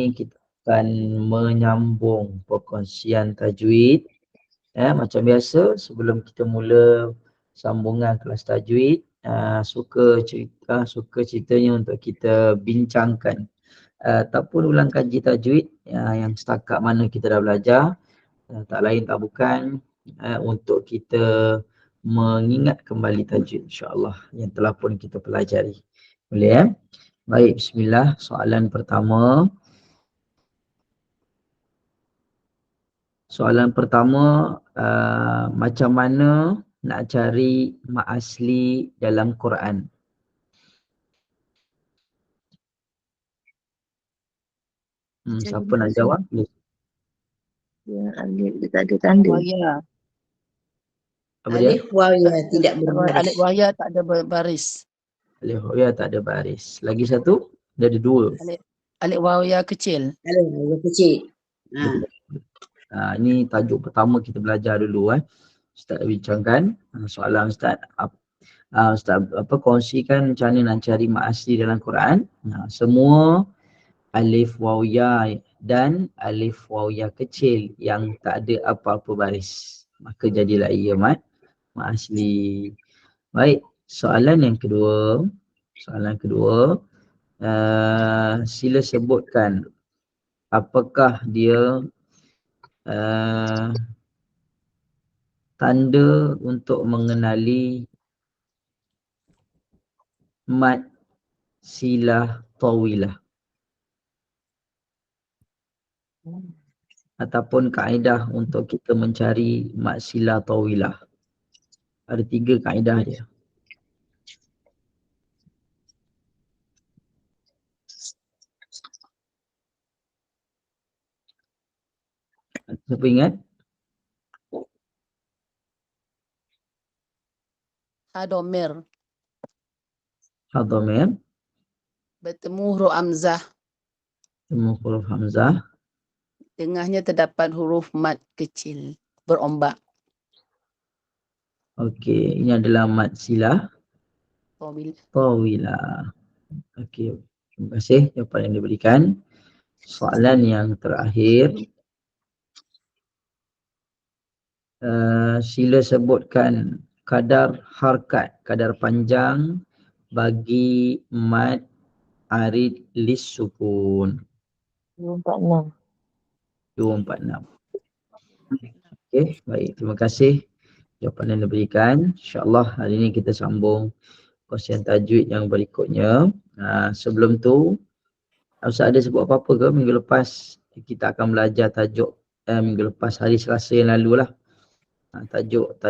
ini kita akan menyambung perkongsian tajwid. Macam biasa, sebelum kita mula sambungan kelas tajwid, suka ceritanya untuk kita bincangkan ataupun ulang kaji tajwid yang setakat mana kita dah belajar. Tak lain tak bukan untuk kita mengingat kembali tajwid insya-Allah yang telah pun kita pelajari. Boleh Baik, bismillah. Soalan pertama. Macam mana nak cari mak asli dalam Quran? Siapa nak jawab? Ya, alif dia tak ada tanda. Waya. Apa dia? Alif waw ya tidak berbaris. Alif waya tak ada berbaris. Alif ya tak ada baris. Lagi satu? Dia ada dua. Alif waya kecil. Alif waw kecil. Ini tajuk pertama kita belajar dulu. Ustaz bincangkan soalan Ustaz. Ustaz kongsikan macam mana nak cari mak asli dalam Quran. Semua alif waw ya dan alif waw ya kecil yang tak ada apa-apa baris. Maka jadilah ia mak asli. Baik, soalan yang kedua. Sila sebutkan apakah dia tanda untuk mengenali mad silah tawilah ataupun kaedah untuk kita mencari mad silah tawilah. Ada 3 kaedah dia. Siapa ingat? Hadomir. Bertemu huruf hamzah. Huruf hamzah. Tengahnya terdapat huruf mad kecil berombak. Okey, ini adalah mad silah tawilah. Okey, terima kasih jawapan yang diberikan. Soalan yang terakhir. Sila sebutkan kadar harkat, kadar panjang bagi mad arid lis sukun. 246. 246. Okey, baik. Terima kasih jawapan yang diberikan. InsyaAllah hari ini kita sambung kongsian tajwid yang berikutnya. Sebelum tu, Ustaz ada sebut apa-apa ke minggu lepas? Kita akan belajar tajuk minggu lepas hari Selasa yang lalu lah. Tajuk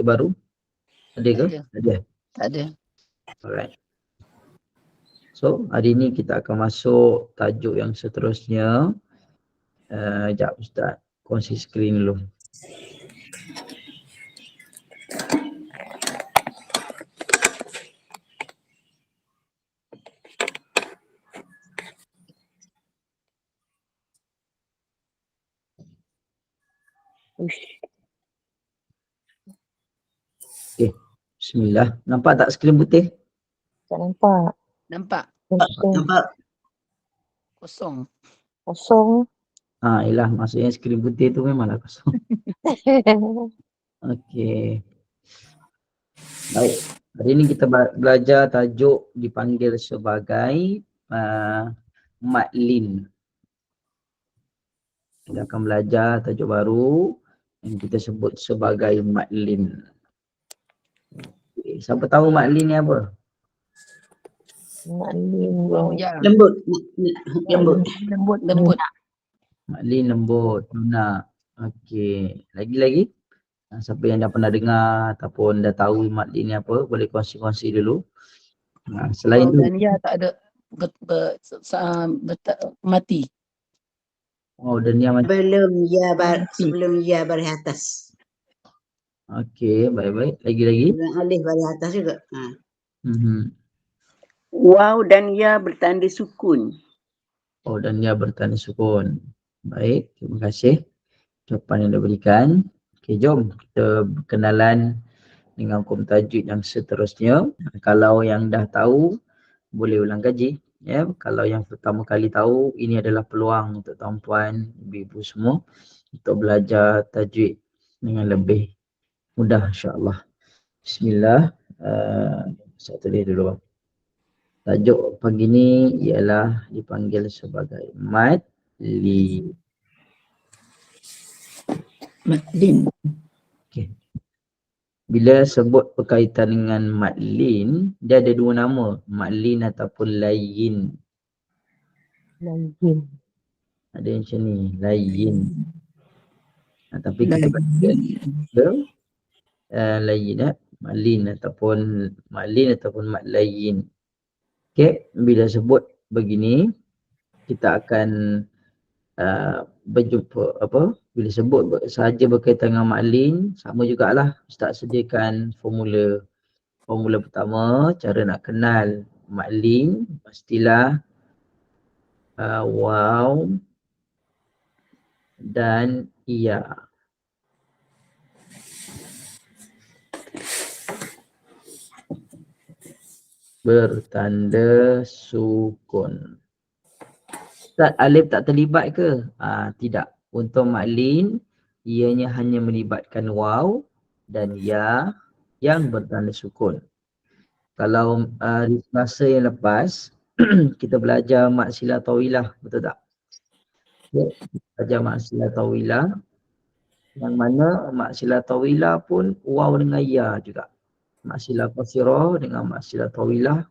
baru. Ada ke? Ada. Tak ada. Alright. So, hari ini kita akan masuk tajuk yang seterusnya. Sekejap Ustaz, kongsi skrin dulu. Okay, bismillah. Nampak tak skrin putih? Tak nampak. Nampak. Nampak. Kosong. Yelah, maksudnya skrin putih tu memanglah kosong. Okey. Baik. Hari ini kita belajar tajuk dipanggil sebagai matlin. Kita akan belajar tajuk baru yang kita sebut sebagai matlin. Okay. Siapa tahu matlin ni apa? Lembut. Matlin lembut, lunak. Okey. Lagi-lagi? Siapa yang dah pernah dengar ataupun dah tahu matlin ni apa, boleh kongsi-kongsi dulu. Selain tu. Dan ya tak ada mati. Dan yang Sebelum ya baris atas. Okey, baik-baik. Lagi-lagi? Alif baris atas juga. Waw dan ya bertanda sukun. Dan ya bertanda sukun. Baik, terima kasih jawapan yang diberikan. Okey, jom kita berkenalan dengan hukum tajwid yang seterusnya. Kalau yang dah tahu, boleh ulang kaji. Ya, kalau yang pertama kali tahu, ini adalah peluang untuk tuan-puan, ibu-ibu semua untuk belajar tajwid dengan lebih mudah insya-Allah. Bismillah. Saya tulis dulu. Tajuk pagi ni ialah dipanggil sebagai madlin. Matlin. Okay. Bila sebut berkaitan dengan madlin, dia ada dua nama, madlin ataupun layyin. Layyin. Ada yang macam ni, layyin. Tapi kita baca layyin, madlin ataupun madlayyin. Okay, bila sebut begini, kita akan berjumpa bila sebut sahaja berkaitan dengan madlin, sama jugalah Ustaz sediakan formula. Formula pertama, cara nak kenal madlin, pastilah waw dan ya. Bertanda sukun. Ustaz, alif tak terlibat ke? Tidak. Untuk madlin, ianya hanya melibatkan waw dan ya yang bertanda sukun. Kalau di masa yang lepas, kita belajar mad silah tawilah, betul tak? Ya, belajar mad silah tawilah. Yang mana mad silah tawilah pun waw dengan ya juga. Mad silah qasirah dengan mad silah tawilah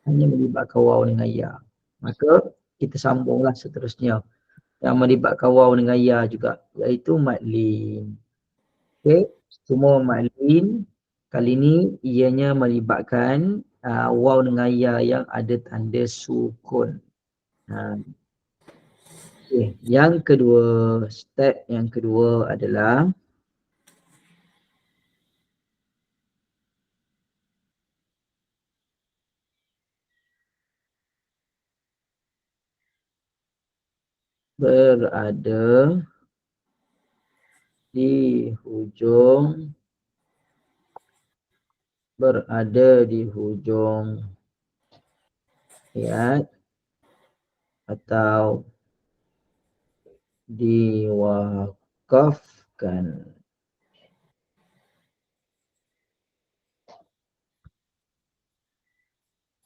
hanya melibatkan waw dengan ya. Maka kita sambunglah seterusnya yang melibatkan waw dengan ya juga, iaitu madlin. Okey, semua madlin kali ni ianya melibatkan waw dengan ya yang ada tanda sukun. Okay. Yang kedua, step yang kedua adalah berada di hujung ayat atau diwakafkan.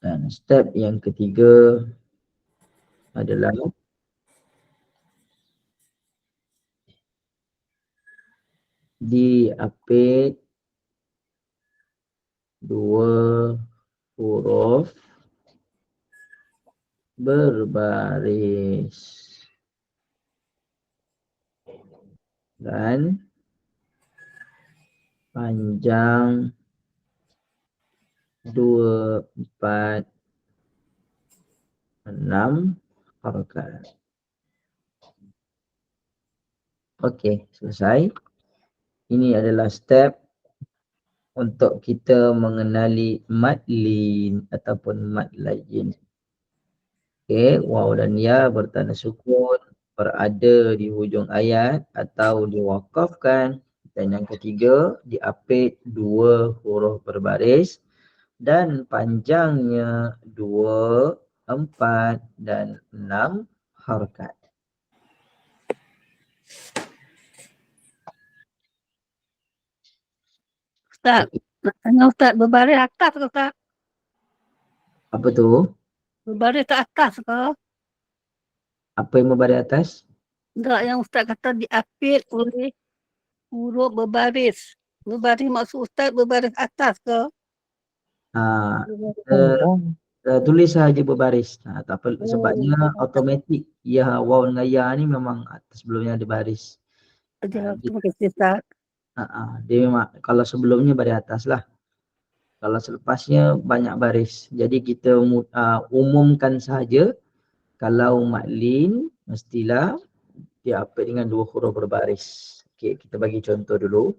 Dan step yang ketiga adalah diapit dua huruf berbaris dan panjang 2, 4, 6 harakat. Okey, selesai. Ini adalah step untuk kita mengenali madlin ataupun madlayyin. Okey, waw dan ya bertanda sukun, berada di hujung ayat atau diwakafkan. Dan yang ketiga, diapit dua huruf berbaris dan panjangnya 2, 4 dan 6 harakat. Ustaz, nak tanya Ustaz, berbaris atas ke Ustaz? Apa tu? Berbaris ke atas ke? Apa yang berbaris atas? Enggak, yang Ustaz kata diapit oleh huruf berbaris. Berbaris maksud Ustaz berbaris atas ke? Tulis sahaja berbaris. Tak perlu, sebabnya automatik ya waw dengan ya ni memang sebelumnya ada baris. Terima kasih Ustaz. Dia memang kalau sebelumnya baris atas lah. Kalau selepasnya banyak baris. Jadi kita umumkan sahaja kalau madlin mestilah diapit dengan dua huruf berbaris. Okey, kita bagi contoh dulu.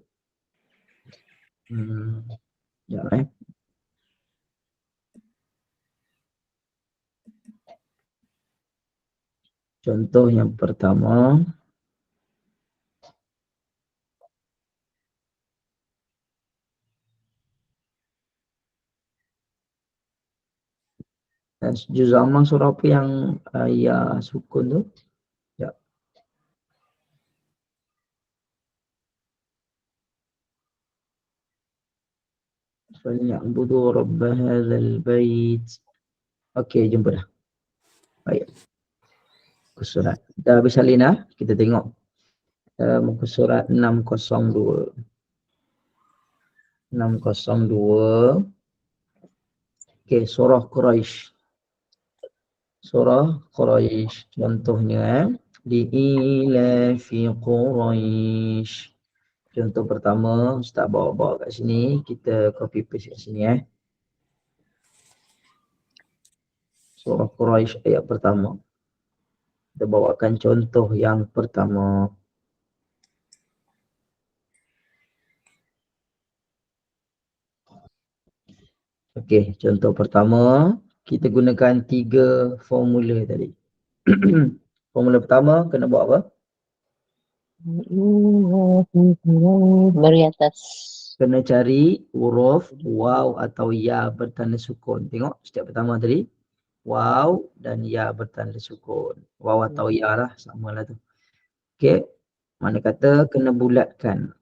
Sekejap Contoh yang pertama. Juz amma surah apa yang ya sukun tu? Ya. Falyabudu rabb hadzal bait. Okey, jumpa dah. Baik. Muka surat. Dah habis salin kita tengok muka surat 602. 602. Okey, surah Quraisy. Surah Quraisy. Contohnya Li'ilafi Quraisy. Contoh pertama, Ustaz bawa kat sini, kita copy paste kat sini Surah Quraisy ayat pertama. Kita bawakan contoh yang pertama. Okey, contoh pertama, kita gunakan 3 formula tadi. Formula pertama kena buat apa? Bari atas. Kena cari huruf waw atau ya bertanda sukun. Tengok step pertama tadi. Waw dan ya bertanda sukun. Waw atau ya lah, samalah tu. Okey, mana kata kena bulatkan.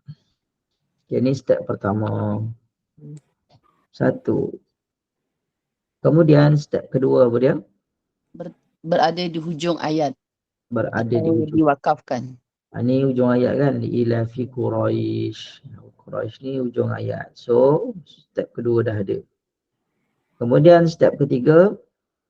Okay, ni step pertama. 1. Kemudian step kedua apa dia? Berada di hujung ayat. Berada di Atau hujung. diwakafkan. Ni hujung ayat kan? Li'ilafi Quraisy. Quraisy ni hujung ayat. So, step kedua dah ada. Kemudian step ketiga,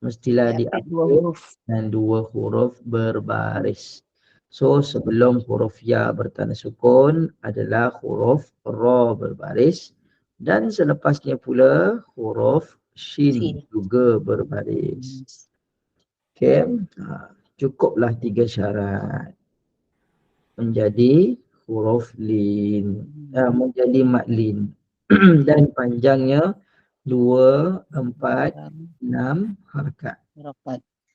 mestilah Diapit 2 diapit huruf. dan 2 huruf berbaris. So, sebelum huruf ya bertanda sukun adalah huruf ra berbaris. Dan selepasnya pula huruf shin juga berbaris. Okay. Cukuplah 3 syarat. Menjadi huruf lin. Menjadi mad lin. Dan panjangnya 2, 4, 6 harakat.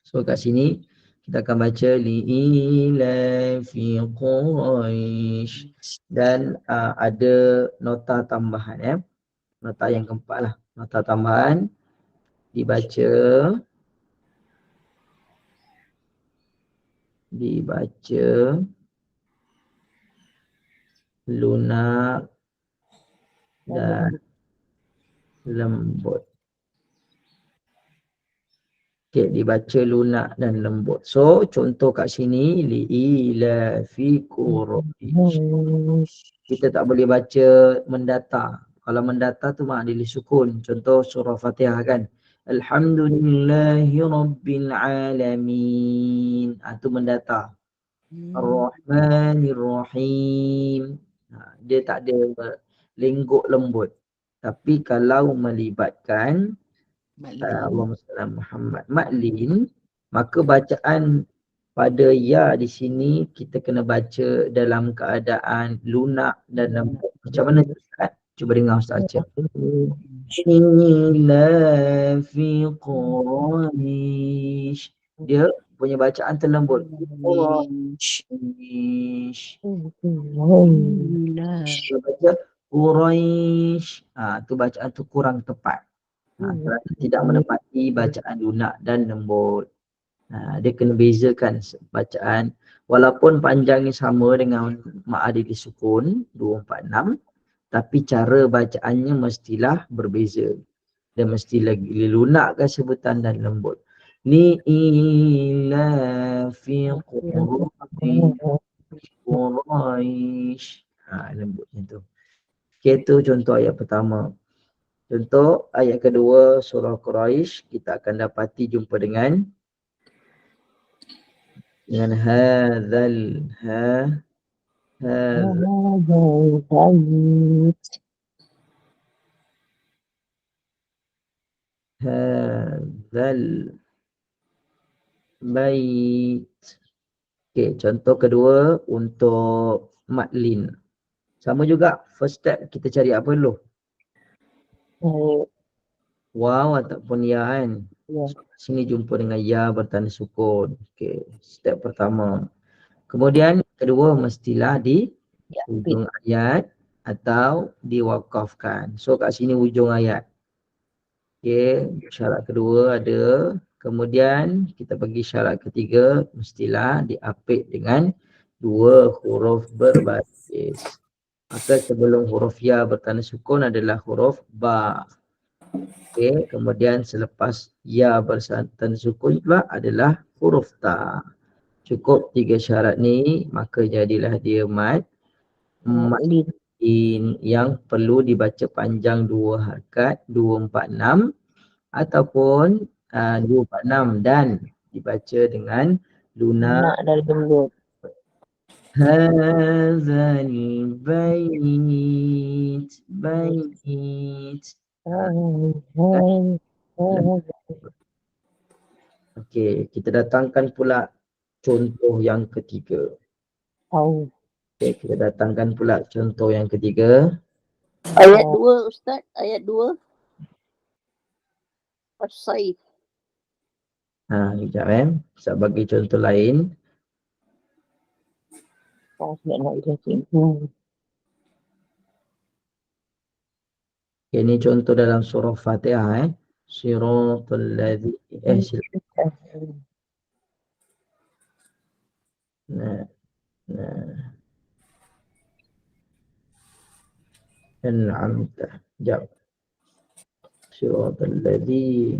So kat sini kita akan baca li'ilafi Quraisy. Dan ada nota tambahan Nota yang keempat lah. Nota tambahan dibaca lunak dan lembut. Okay, dibaca lunak dan lembut. So, contoh kat sini li'ilafi Quraisy. Kita tak boleh baca mendata. Kalau mendata tu makna sukun. Contoh surah Fatihah kan. Alhamdulillahi Rabbil Alamin. Itu mendata. Ar-Rahmanir-Rahim. Dia tak ada lenggok lembut. Tapi kalau melibatkan Allahumma salli ala Muhammad maklin, maka bacaan pada ya di sini kita kena baca dalam keadaan lunak dan lembut. Macam mana tu Ustaz? Cuba dengar Ustaz baca. Li'ilafi Quraisy. Dia punya bacaan terlembut. Quraisy. Dia baca Quraisy. Tu bacaan tu kurang tepat. Tidak menepati bacaan lunak dan lembut. Dia kena bezakan bacaan. Walaupun panjangnya sama dengan ma'adil sukun 246, tapi cara bacaannya mestilah berbeza. Dan mesti lagi lunakkan sebutan dan lembut. Li'ilafi Quraisy. Lembut macam tu. Okay, tu contoh ayat pertama. Contoh ayat kedua surah Quraisy, kita akan dapati jumpa dengan hadzal bait. Okey, contoh kedua untuk madlin. Sama juga, first step kita cari apa dulu? Waw ataupun ya kan. Sini jumpa dengan ya bertanda sukun. Okey, step pertama. Kemudian kedua mestilah di hujung ayat atau diwakafkan. So kat sini hujung ayat. Okey, syarat kedua ada Kemudian kita bagi syarat ketiga, mestilah diapit dengan dua huruf berbaris. Maka sebelum huruf ya bertanda sukun adalah huruf ba. Okey, kemudian selepas ya bertanda sukun pula adalah huruf ta. Cukup 3 syarat ni, maka jadilah dia mad yang perlu dibaca panjang 2 harakat 246 ataupun 246 dan dibaca dengan lunak dan lembut. hazani bait. Okey, kita datangkan pula contoh yang ketiga. Okey, kita datangkan pula contoh yang ketiga. Ayat 2 Ustaz, ayat 2. As-Saif. Sekejap Saya bagi contoh lain. Okay, ini contoh dalam surah Fatihah Siratal ladzi an'amta. Jap. Siratal ladzi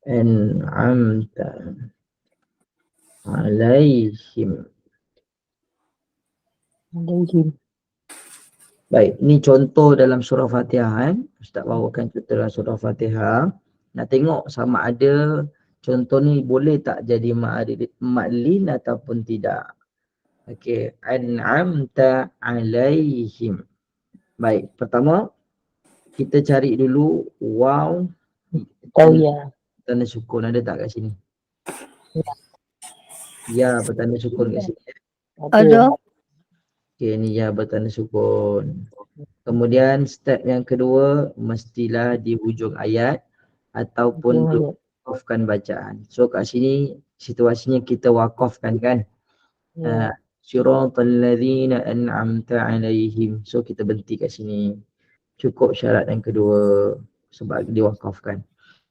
an'amta alaihim. Baik, ini contoh dalam surah Fatihah Ustaz bawakan contoh dalam surah Fatihah. Nak tengok sama ada contoh ni boleh tak jadi ma'lin ataupun tidak. Okey, an'amta alaihim. Baik, pertama kita cari dulu waw. Tanda sukun ada tak kat sini? Ya, bertanda sukun kat sini. Ada. Okey, ni ya bertanda sukun. Kemudian step yang kedua, mestilah di hujung ayat ataupun wakafkan bacaan. So kat sini situasinya kita wakafkan kan. Siratal ladzina an'amta alaihim. So kita berhenti kat sini. Cukup syarat yang kedua sebab diwakafkan.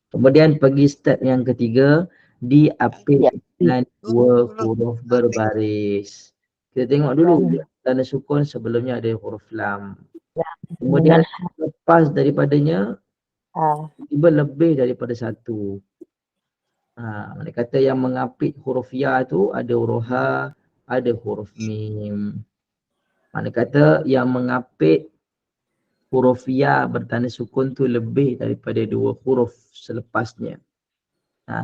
Kemudian pergi step yang ketiga, diapit dengan dua huruf berbaris. Kita tengok dulu tanda sukun sebelumnya ada huruf lam. Kemudian lepas daripadanya tiba lebih daripada satu. Mana kata yang mengapit huruf ya tu ada huruf ha, ada huruf mim. Mana kata yang mengapit huruf ya bertanda sukun tu lebih daripada dua huruf selepasnya.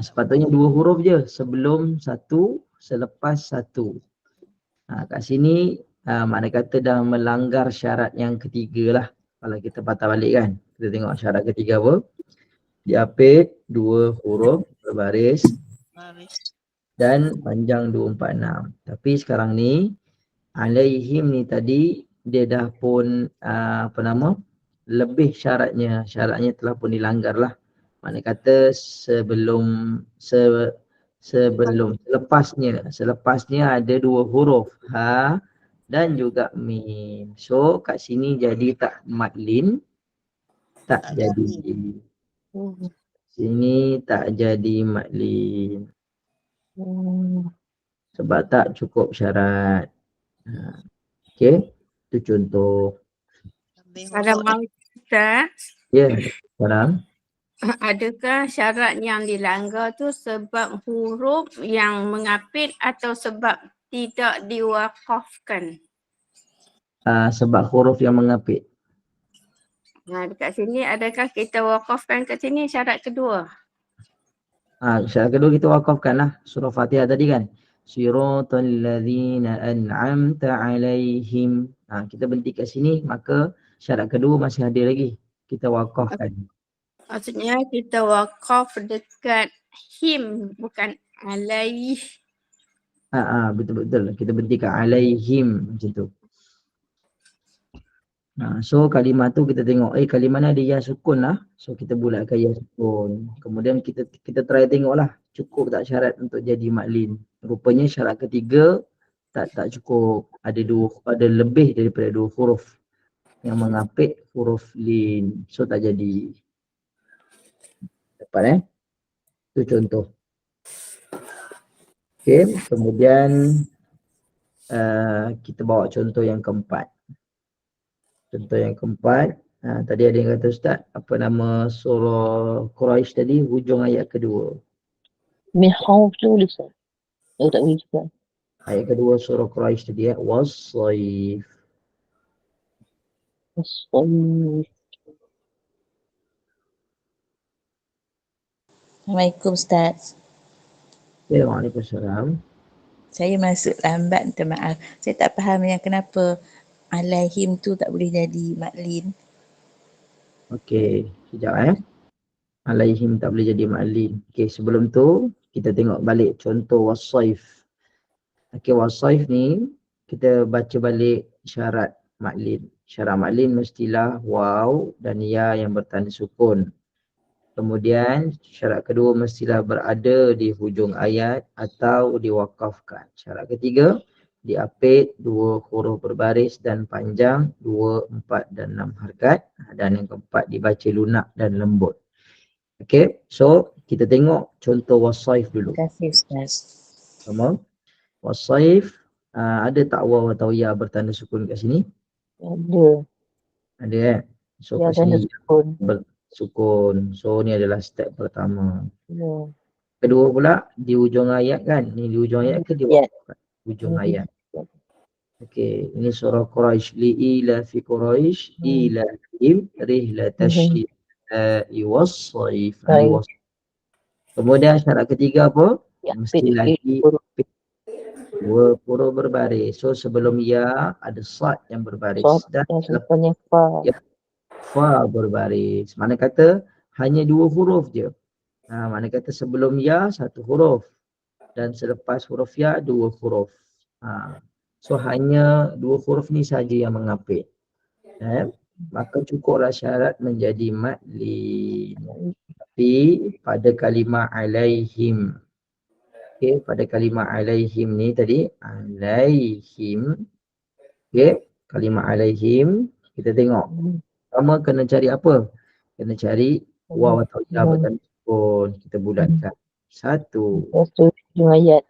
Sepatutnya dua huruf je, sebelum satu, selepas satu. Kat sini mana kata dah melanggar syarat yang ketiga lah. Kalau kita patah balik kan, kita tengok syarat ketiga apa. Diapit dua huruf berbaris dan panjang 246. Tapi sekarang ni alaihim ni tadi dia dah pun lebih syaratnya. Syaratnya telah pun dilanggar lah. Mana kata selepasnya ada dua huruf ha dan juga mim. So kat sini jadi tak madlin, tak jadi. Sini tak jadi madlin. Sebab tak cukup syarat. Okey, itu contoh. Assalamualaikum Ustaz. Ya, sekarang. Adakah syarat yang dilanggar tu sebab huruf yang mengapit atau sebab tidak diwakafkan? Sebab huruf yang mengapit. Dekat sini adakah kita wakafkan kat sini syarat kedua? Syarat kedua kita wakafkan lah. Surah Fatihah tadi kan. Siratal ladzina an'amta alaihim. Kita berhenti kat sini, maka syarat kedua masih ada lagi. Kita wakafkan. Maksudnya kita wakaf dekat him bukan alaih. Betul-betul. Kita berhenti kat alaihim macam tu. So kalimah tu kita tengok kalimah ni ada ya sukun lah. So kita bulatkan ya sukun. Kemudian kita try tengok lah cukup tak syarat untuk jadi maklin. Rupanya syarat ketiga tak cukup. Ada lebih daripada 2 huruf yang mengapit huruf lin. So tak jadi. Dapat Itu contoh. Okey, kemudian kita bawa contoh yang keempat. Contoh yang keempat, tadi ada yang kata Ustaz, apa nama surah Quraisy tadi, hujung ayat kedua. Min khawf tu boleh Ustaz. Tak boleh juga. Ayat kedua surah Quraisy tadi was-saif. Assalamualaikum Ustaz. Ya, Waalaikumsalam. Saya masuk lambat, minta maaf. Saya tak faham yang kenapa alaihim tu tak boleh jadi maklin. Okey, sekejap Alaihim tak boleh jadi ma'lin. Okey, sebelum tu kita tengok balik contoh was-saif. Okey, was-saif ni kita baca balik syarat ma'lin. Syarat ma'lin mestilah waw dan ya yang bertanda sukun. Kemudian syarat kedua mestilah berada di hujung ayat atau diwakafkan. Syarat ketiga, diapit 2 huruf berbaris dan panjang 2, 4 dan 6 harakat. Dan yang keempat dibaca lunak dan lembut. Okay, so kita tengok contoh was-saif dulu. Terima kasih Ustaz. Sama. Was-saif, ada tak waw atau ya bertanda sukun kat sini? Ada. Ada So Ya, kat tanda sini sukun. bersukun. So ni adalah step pertama. Ya. Kedua pula di hujung ayat kan? Ni di hujung ayat ke di Ya. hujung ayat? Okey, ini surah Quraisy. Li'ila fi Quraisy ilahim rihlatash syita'i was-saif. Kemudian syarat ketiga apa? Mesti lagi 2 huruf berbaris. So sebelum ya ada sad yang berbaris dan Lepas fa. fa berbaris. Mana kata hanya 2 huruf je. Mana kata sebelum ya 1 huruf dan selepas huruf ya 2 huruf. So hanya 2 huruf ni saja yang mengapit. Maka cukuplah syarat menjadi madlin. Tapi pada kalimah alaihim. Okey, pada kalimah alaihim ni tadi alaihim. Okey, kalimah alaihim kita tengok. Pertama kena cari apa? Kena cari waw atau ya bertanda sukun. Kita bulatkan. 1. Hujung ayat.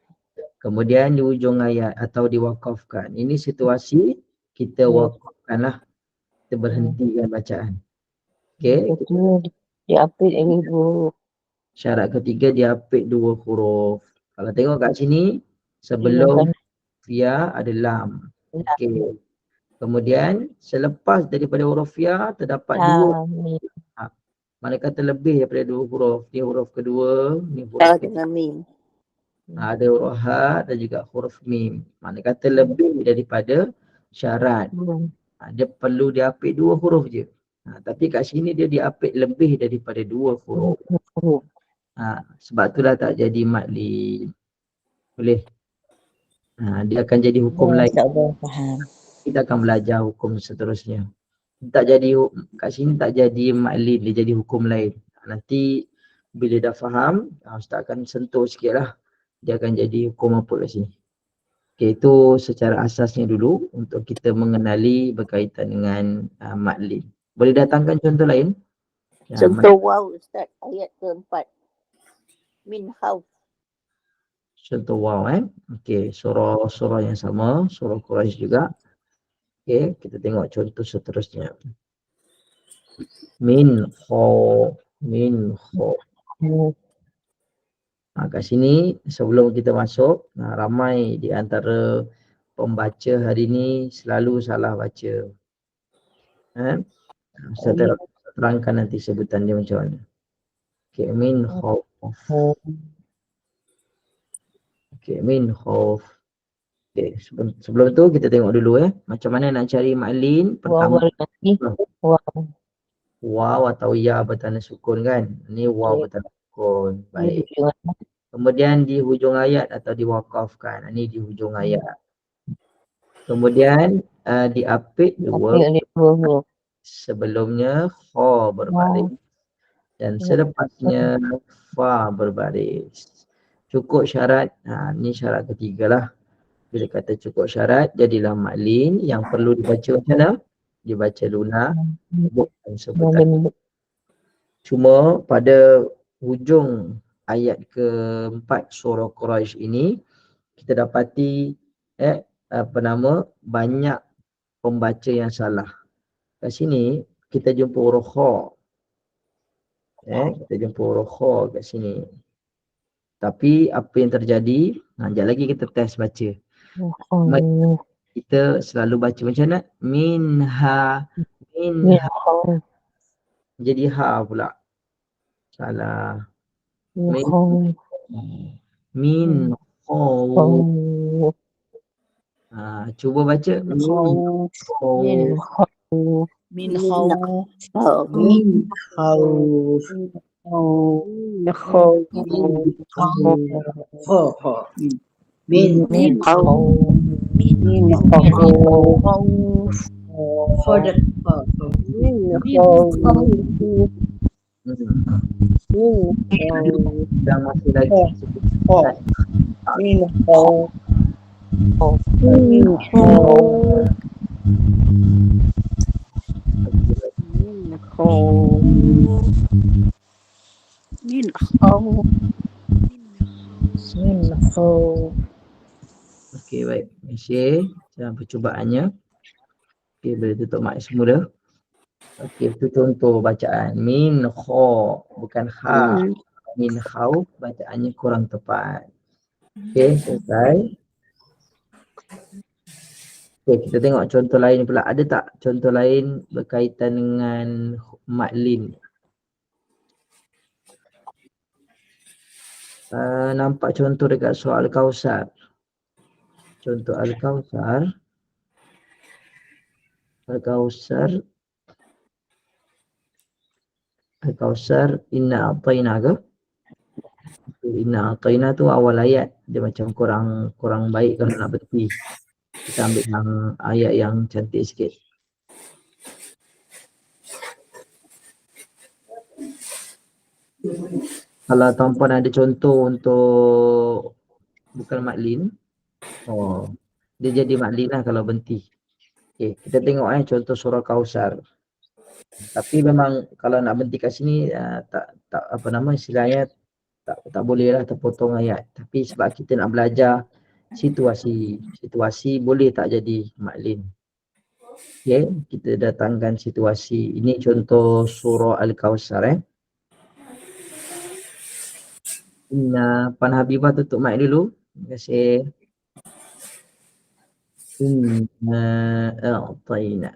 Kemudian di hujung ayat atau diwakafkan. Ini situasi kita wakafkanlah. Kita berhentikan bacaan. Okey. Diapit lagi 2 huruf. Syarat ketiga diapit 2 huruf. Kalau tengok kat sini sebelum ya ada lam. Okey. Kemudian selepas daripada huruf ya terdapat 2. Mana kata lebih daripada 2 huruf. Ni huruf kedua, ni huruf dengan mim. ada huruf ha dan juga huruf mim. Mana kata lebih daripada syarat. Dia perlu diapit 2 huruf je. Tapi kat sini dia diapit lebih daripada 2 huruf. Sebab itulah tak jadi madlin. Boleh? Dia akan jadi hukum lain. Faham. Kita akan belajar hukum seterusnya. Tak jadi kat sini tak jadi madlin, dia jadi hukum lain. Nanti bila dah faham, Ustaz akan sentuh sikit lah. Dia akan jadi hukum apa kat sini. Okay, itu secara asasnya dulu untuk kita mengenali berkaitan dengan madlin. Boleh datangkan contoh lain? Contoh waw Ustaz, ayat keempat. Min khawf. Contoh waw Okey, surah yang sama, surah Quraisy juga. Okey, kita tengok contoh seterusnya. Min khawf. Kat sini sebelum kita masuk, ramai di antara pembaca hari ni selalu salah baca. Saya terangkan nanti sebutan dia macam mana. Okay, min khawf. Okay, min khawf. Okay, sebelum tu kita tengok dulu macam mana nak cari maklin. Pertama, waw atau ya bertanda sukun kan. Ni waw bertanda sukun. Baik. Kemudian di hujung ayat atau diwakafkan. Ini di hujung ayat. Kemudian diapit 2 sebelumnya kha berbaris dan selepasnya fa berbaris. Cukup syarat, ni syarat ketiga lah. Bila kata cukup syarat, jadilah maklin. Yang perlu dibaca macam mana? Dibaca lunak, bukan sebutan. Cuma pada hujung ayat keempat surah Quraisy ini, kita dapati banyak pembaca yang salah. Kat sini kita jumpa huruf kha. Kita jumpa huruf kha kat sini. Tapi apa yang terjadi? Sekejap lagi kita test baca. Kita selalu baca macam mana? Minha. Jadi ha pula. Salah. Min kha. Cuba baca. Min khawf. Min khawf. Kha kha. Min khawf. kha dah kha. Dan masih lagi. Min khawf. Okey, baik. Terima kasih dalam percubaannya. Okey, boleh tutup mic semula. Okey, itu contoh bacaan. Min kha, bukan kha. Min khawf, bacaannya kurang tepat. Okey, selesai. Okey, kita tengok contoh lain pula. Ada tak contoh lain berkaitan dengan maklin? Nampak contoh dekat soal Al-Kausar. Contoh Al-Kausar. Al-Kausar inna a'tayna ke? Inna a'tayna tu awal ayat. Dia macam kurang baik kalau nak berhenti. Kita ambil yang ayat yang cantik sikit. Kalau tuan-puan ada contoh untuk bukan maklin, dia jadi maklin lah kalau berhenti. Okay, kita tengok contoh surah Kausar. Tapi memang kalau nak berhenti kat sini istilahnya tak boleh lah terpotong ayat. Tapi sebab kita nak belajar situasi boleh tak jadi maklin. Okay, kita datangkan situasi. Ini contoh surah Al-Kausar. Puan Habibah tutup mic dulu. Terima kasih. Inna a'tayna.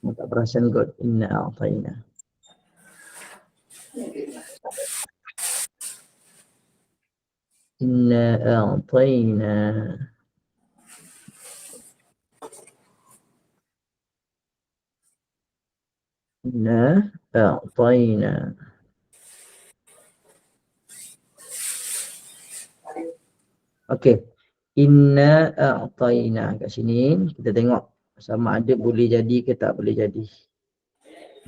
Tak perasan kot. Inna a'tayna. Inna a'tayna. Inna a'tayna. Okey. Inna a'tayna kat sini kita tengok sama ada boleh jadi ke tak boleh jadi.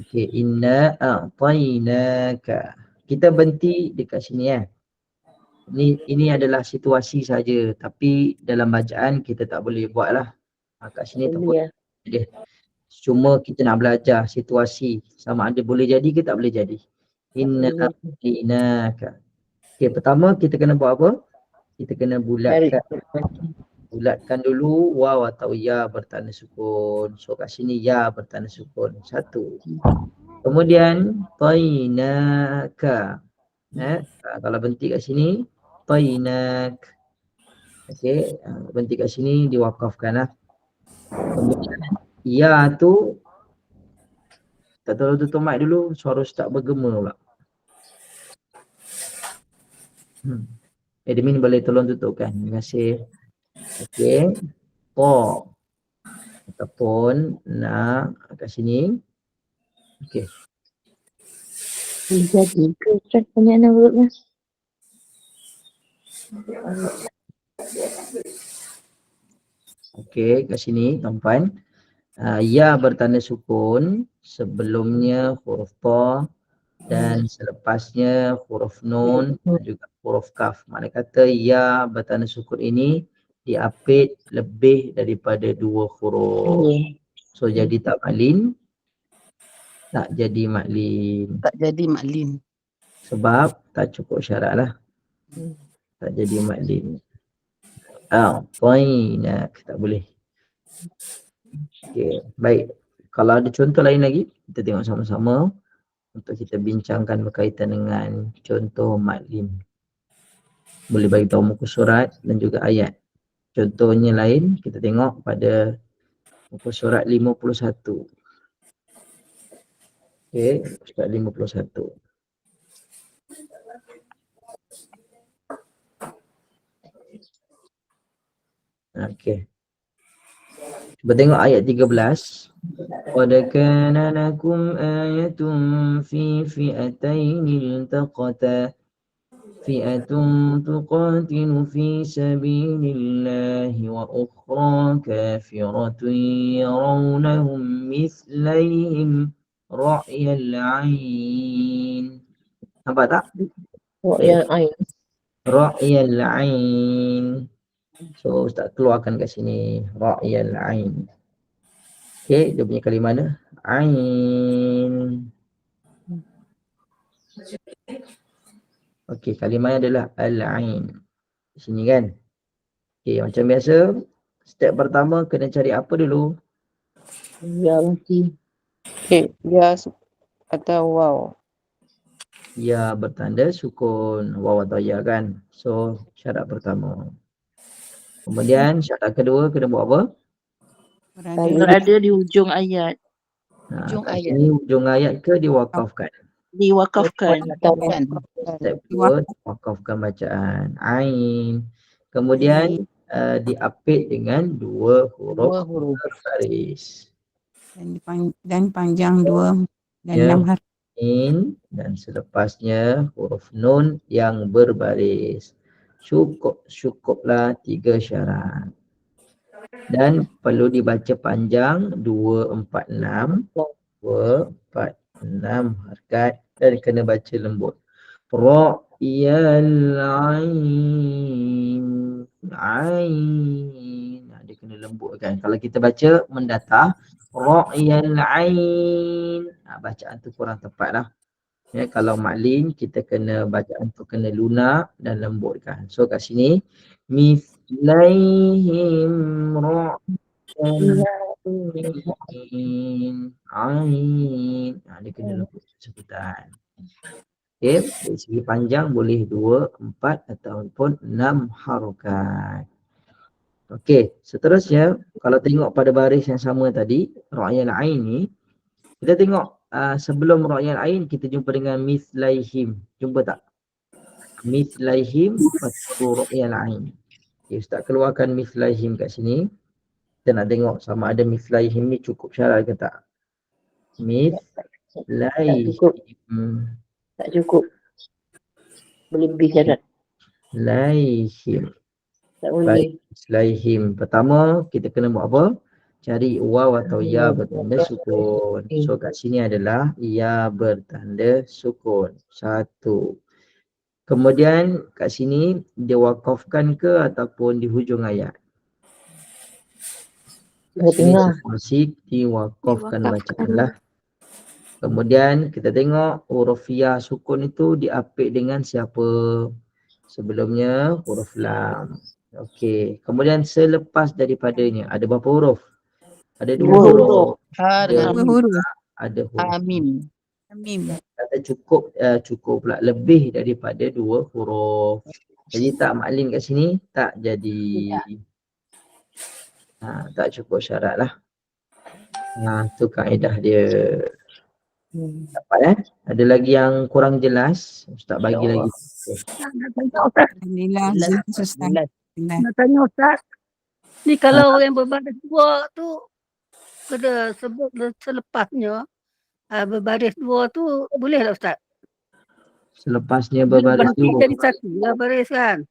Okey, inna a'tainaka. Kita berhenti dekat sini Ini adalah situasi saja, tapi dalam bacaan kita tak boleh buatlah. Kat sini tak boleh. Cuma kita nak belajar situasi sama ada boleh jadi ke tak boleh jadi. Inna a'tainaka. Okey, pertama kita kena buat apa? Kita kena bulatkan dulu waw atau ya bertanda sukun. So kat sini ya bertanda sukun. Satu. Kemudian tainaka. Kalau berhenti kat sini tainak. Okey, berhenti kat sini diwakafkan lah. Kemudian ya tu tak tahu tutup mic dulu, suara start bergema pula. Admin boleh tolong tutupkan. Terima kasih. Okey. Ataupun nak kat sini. Okey. Jadi ke Ustaz banyak nak Mas? Okey, kat sini tuan-puan. Ya bertanda sukun, sebelumnya huruf ta dan selepasnya huruf nun dan juga huruf kaf. Makna kata ya bertanda sukun ini diapit lebih daripada 2 huruf. So jadi tak maklin, tak jadi maklin. Tak jadi maklin. Sebab tak cukup syarat lah. Tak jadi maklin. Poinak, tak boleh. Okay, baik. Kalau ada contoh lain lagi, kita tengok sama-sama untuk kita bincangkan berkaitan dengan contoh maklin. Boleh bagi tahu muka surat dan juga ayat. Contohnya lain, kita tengok pada muka surat 51. Okay, surat 51. Okay. Cuba tengok ayat 13. Qad kana lakum ayatun fi fi'atayn iltaqata fi'atun tuqatilu fi sabilillahi wa ukhra kafiratun yarawnahum mithlayhim ra'yal 'ain. Nampak tak? Ra'yal ain. Ra'yal 'ain. So Ustaz keluarkan kat sini ra'yal 'ain. Okay, dia punya kalimah mana? Ain. Okay, kalimahnya adalah al-ain. Di sini kan. Okay, macam biasa, step pertama kena cari apa dulu? Ya mesti. Okay, ya atau wow. Ya bertanda sukun, waw atau ya kan. So syarat pertama. Kemudian syarat kedua kena buat apa? Berada di ujung ayat. Ujung Kat ayat. sini ujung ayat ke diwakafkan? Diwakafkan. Step 2, wakafkan bacaan Ain. Kemudian diapit dengan 2 huruf berbaris. Dan panjang 2 dan Ya, 6 hari. In dan selepasnya huruf nun yang berbaris. Cukuplah 3 syarat. Dan perlu dibaca panjang 2, 4, 6. 2, 4, 6 harakat dan kena baca lembut. Ra'yal ain. Ain. Dia kena lembut kan. Kalau kita baca mendatar ra'yal ain. Bacaan tu kurang tepat lah. Ya, kalau maklin kita kena bacaan tu kena lunak dan lembutkan. So kat sini mithlaihim ra'yal ain. Dia kena lembut sebutan. Okay, dari segi panjang boleh 2, 4 ataupun 6 harakat. Okey, seterusnya kalau tengok pada baris yang sama tadi, ra'yal ain ni, kita tengok sebelum ra'yal ain kita jumpa dengan mithlaihim. Jumpa tak? Mithlaihim atau ra'yal ain. Okay, Ustaz keluarkan mithlaihim kat sini. Kita nak tengok sama ada mithlaihim ni cukup syarat ke tak? Mithlaihim. Tak cukup. Boleh lebih syarat. Laihim. Tak boleh. Baik, Laihim. Pertama kita kena buat apa? Cari waw atau ya bertanda sukun. So kat sini adalah ya bertanda sukun. 1. Kemudian kat sini dia wakafkan ke ataupun di hujung ayat? Masih diwakafkan bacaan lah. Kemudian kita tengok huruf ya sukun itu diapit dengan siapa? Sebelumnya huruf lam. Okey. Kemudian selepas daripadanya ada berapa huruf? Ada 2 huruf. Ada huruf Amim. Kata cukup pula lebih daripada 2 huruf. Jadi tak maklin kat sini tak jadi. Tak cukup syarat lah. Tu kaedah dia. Dapat Ada lagi yang kurang jelas? Ustaz bagi lagi. Alhamdulillah. Nak tanya Ustaz, ni kalau yang berbaris 2 tu kena sebut selepasnya berbaris 2 tu boleh tak Ustaz? Selepasnya berbaris 2. Jadi 1 baris kan?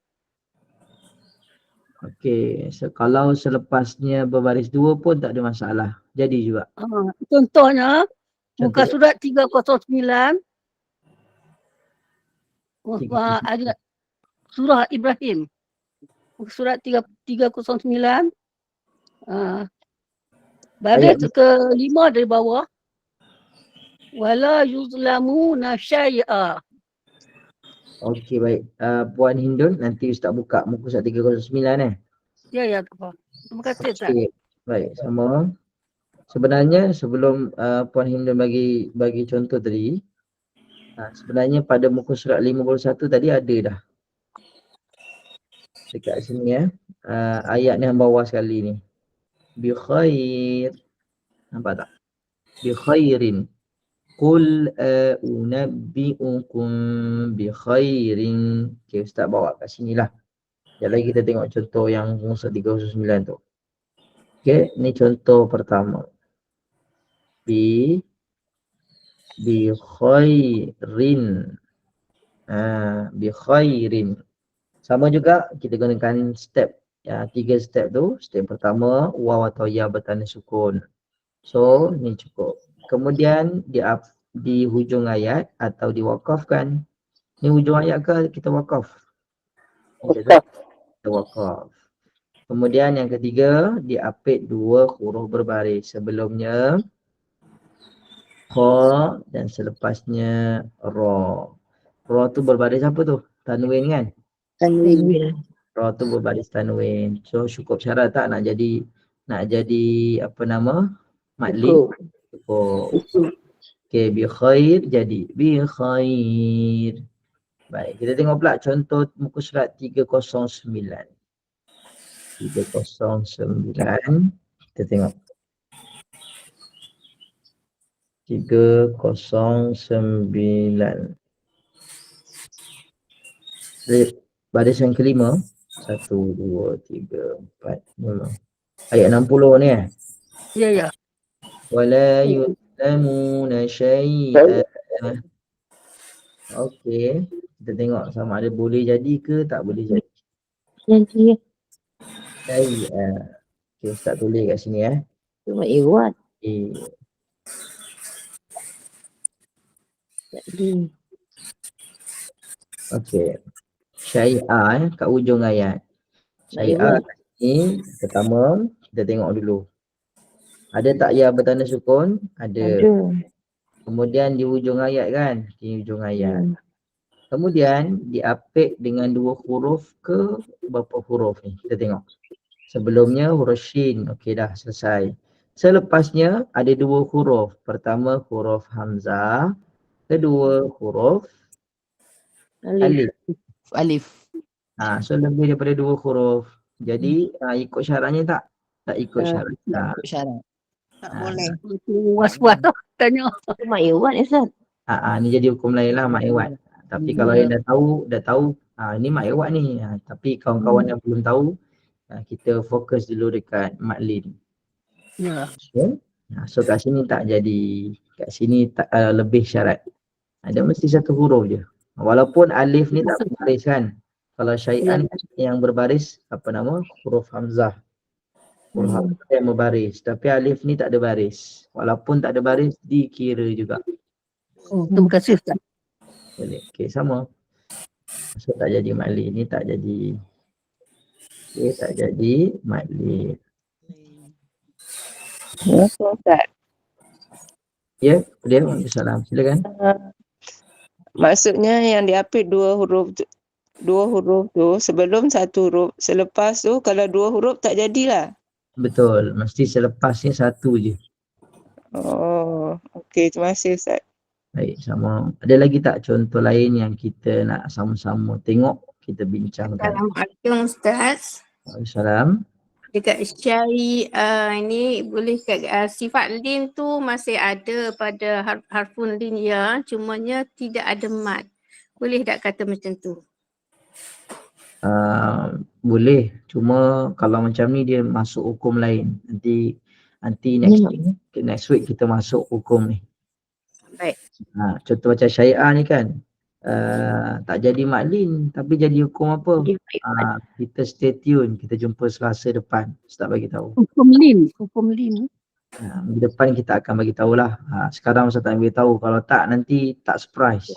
Okey, kalau selepasnya berbaris 2 pun tak ada masalah. Jadi juga. Contohnya muka surat 309 ada surah Ibrahim. muka surat 309. Baris ke-5 dari bawah. Wala yuzlamuna syai'a. Okey, baik. Puan Hindun, nanti Ustaz buka muka surat 309 Ya, Tuan. Terima kasih, Ustaz. Okey, baik. Sama. Sebenarnya sebelum Puan Hindun bagi contoh tadi, sebenarnya pada muka surat 51 tadi ada dah. Dekat sini ayat ni yang bawah sekali ni. Bi khair. Nampak tak? Bi khairin. Qul unabbi'ukum bi khairin. Okey, Ustaz bawa kat sini lah. Sekejap lagi kita tengok contoh yang muka 39 tu. Okey, ni contoh pertama. Bi khairin. Bi khairin. Sama juga kita gunakan step. 3 step tu. Step pertama, waw atau ya bertanda sukun. So, ni cukup. Kemudian di hujung ayat atau diwakafkan. Ni hujung ayat ke kita wakaf? Kita wakaf. Kemudian yang ketiga, diapit 2 huruf berbaris. Sebelumnya kha dan selepasnya ra. Ra tu berbaris apa tu? Tanwin kan? Tanwin. Ra tu berbaris tanwin. So cukup syarat tak nak jadi apa nama? Madlin? Cukup. Okey, bi khair jadi bi khair. Baik, kita tengok pula contoh muka surat 309. 309. Kita tengok. 309. Baris yang kelima. 1, 2, 3, 4, 5. Ayat 60 ni Ya. Wala yuzlamuna syai'an. Okey. Kita tengok sama ada boleh jadi ke tak boleh jadi. Nanti Syai'an. Okey, Ustaz tulis kat sini cuma Iwan. Jadi. Okey. Syai'a kat ujung ayat. Syai'a ni pertama kita tengok dulu. Ada tak ya bertanda sukun? Ada. Kemudian di hujung ayat kan? Di hujung ayat. Kemudian diapit dengan 2 huruf ke berapa huruf ni? Kita tengok. Sebelumnya huruf shin. Okey dah selesai. Selepasnya ada 2 huruf. Pertama huruf hamzah. Kedua huruf alif. So lebih daripada 2 huruf. Jadi ikut syaratnya tak? Tak ikut syarat. Ikut syarat. Tak boleh. Was-was tu tanya. Mak Iwan Ustaz. Ni jadi hukum lain lah Mak Iwan. Tapi kalau yang dah tahu ni Mak Iwan ni. Tapi kawan-kawan yang belum tahu, kita fokus dulu dekat Maklin. Ya. So kat sini tak jadi. Kat sini tak, lebih syarat. Dia mesti 1 huruf je. Walaupun alif ni tak berbaris kan. Kalau syai'an yang berbaris huruf hamzah. Huruf hamzah yang berbaris. Tapi alif ni tak ada baris. Walaupun tak ada baris dikira juga. Terima kasih, Ustaz. Boleh. Okey, sama. So tak jadi maklin. Ni tak jadi. Okey, tak jadi maklin. Ya, Ustaz. Ya, dia Waalaikumsalam. Silakan. Maksudnya yang diapit 2 huruf tu sebelum 1 huruf. Selepas tu kalau 2 huruf tak jadilah. Betul. Mesti selepasnya 1 je. Oh, okey. Terima kasih Ustaz. Baik, sama. Ada lagi tak contoh lain yang kita nak sama-sama tengok, kita bincangkan? Assalamualaikum Ustaz. Waalaikumsalam. Dekat syariah ni boleh sifat lin tu masih ada pada harfun lin ya, cumanya tidak ada mat. Boleh tak kata macam tu? Boleh. Cuma kalau macam ni dia masuk hukum lain. Nanti next week kita masuk hukum ni. Baik. Contoh macam syai'ah ni kan. Tak jadi maklin tapi jadi hukum apa? Kita stay tune, kita jumpa Selasa depan. Ustaz bagi tahu. Hukum lin. Di depan kita akan bagi tahulah. Sekarang Ustaz tak bagi tahu, kalau tak nanti tak surprise.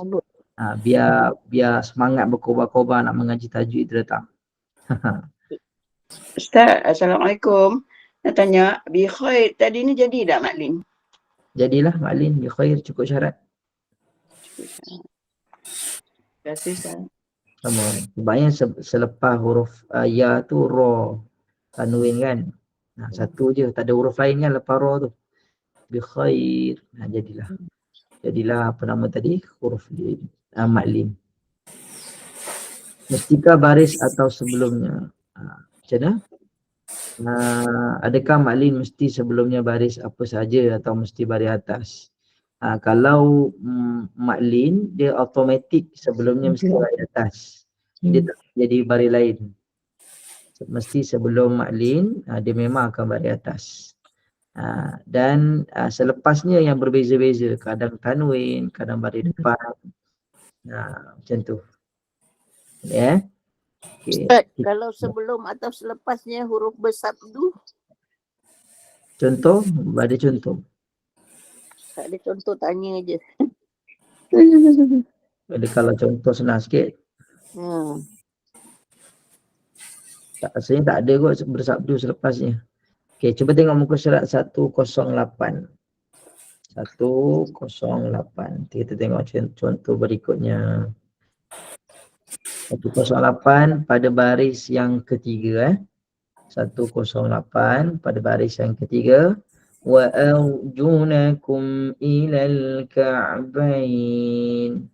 Biar semangat berkobar-kobar nak mengaji tajwid tu datang. Ustaz, Assalamualaikum. Nak tanya, bi khair tadi ni jadi tak Mak Lin? Jadilah Maklin bi khair cukup syarat. Terima kasih Ustaz. Sama. Sebenarnya selepas huruf ya tu ra tanwin kan. Satu je, tak ada huruf lain kan lepas ra tu. Bi khair. Jadilah apa nama tadi? Huruf lin. Mad lin. Mestikah baris atau sebelumnya? Macam mana? Adakah mad lin mesti sebelumnya baris apa saja atau mesti baris atas? Kalau mad lin dia automatik sebelumnya mesti baris atas. Dia tak jadi baris lain. Mesti sebelum mad lin dia memang akan baris atas. Dan selepasnya yang berbeza-beza, kadang tanwin, kadang baris depan. Macam tu. Ya. Okay. Ustaz, kalau sebelum atau selepasnya huruf bersabdu, Contoh, ada contoh. tak ada contoh, tanya je. Jadi kalau contoh senang sikit. Rasanya tak ada kot bersabdu selepasnya. Okey, cuba tengok muka surat 108. 108. Kita tengok contoh berikutnya. 108 pada baris yang ketiga 108 pada baris yang ketiga. Wa arjunakum ilal ka'bain.